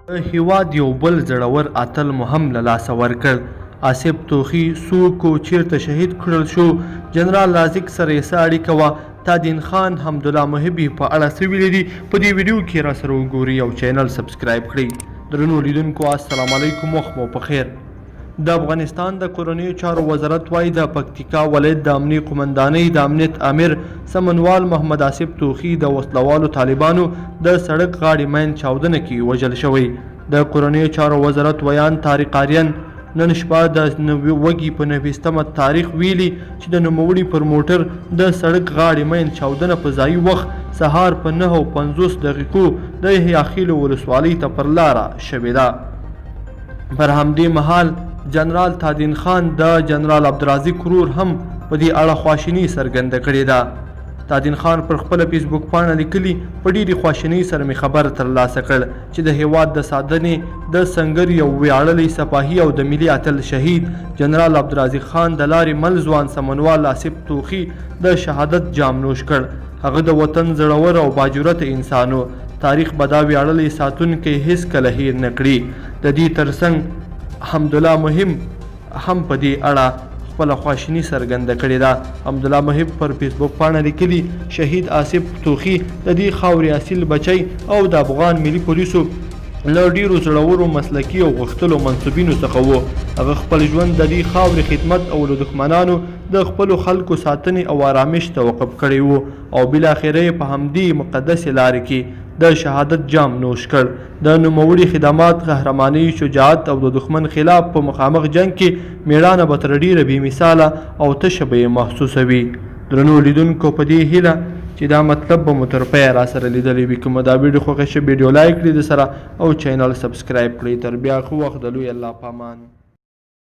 هیواد یو بل زړور اتل مو هم له لاسه ورکړ. آصف توخي څوک و چیرته شهید کړل شو؟ جنرال رازق سره یې څه اړیکه وه؟ تادین خان حمدالله محبي په اړه څه ویلي دي په دې ویډیو کې را سره وګورئ او چینل سبسکرایب کړئ. درنو لیدونکو السلام علیکم، وخت مو په خیر. د افغانستان د کورنیو چارو وزارت وایي د پکتیکا ولایت د امنیه قومندانۍ د امنیت امیر سمنوال محمد آصف توخي د وسلوالو طالبانو د سړک غاړې مین چاودنه کې وژل شوی. د کورنیو چارو وزارت ویان طارق آریان نن شپه د وږي په 90مه تاریخ ویلي چې د نوموړي پر موټر د سړک غاړې مین چاودنه په ځایي وخت سهار په 9:50 دقیقو د یحیی خیل ولسوالۍ ته پر لاره شوې ده. پر همدې مهال جنرال تادین خان د جنرال عبدالرازق ورور هم په دې اړه خواشیني څرګنده کړې ده. تادین خان پر خپله فیسبوک پاڼه لیکلي په ډېرې خواشینۍ سره مې خبر ترلاسه کړ چې د هیواد د ساتنې د سنګر یو ویاړلی سپاهي او د ملي اتل شهید جنرال عبدالرازق خان د لارې مل ځوان سمنوال آصف توخي د شهادت جام نوش کړ. هغه د وطن زړور او باجرته انسان و. تاریخ به دا ویاړلی ساتونکی هیڅکله هیر نه کړي. د دې ترڅنګ حمدالله محب هم په دې اړه خپله خواشیني څرګنده کړې ده. حمدالله محب پر فیسبوک پاڼه لیکلي شهید آصف توخي د دې خاورې اصیل بچی او د افغان ملي پولیسو له ډېرو زړورو مسلکي او غښتلو منصوبینو څخه و. هغه خپل ژوند د دې خاورې خدمت او له دښمنانو د خپلو خلکو ساتنې او آرامش ته وقف کړی و او بالاخره یې په همدې مقدسې لارې کې د شهادت جام نوش کړ. د نوموړي خدمات، قهرماني، شجاعت او د دښمن خلاف په مخامخ جنگ کې میړانه به تر ډېره بېمثاله او تشه به یې محسوسه وي. درنو لیدونکو په دې هیله چې دا مطلب به مو تر پایه را سره لیدلی وي. که مو دا ویډیو خوښه شوه ویډیو لایک کړئ د سره او چینل سبسکرایب کړئ. تر بیا ښه وخت د لوی الله په امان.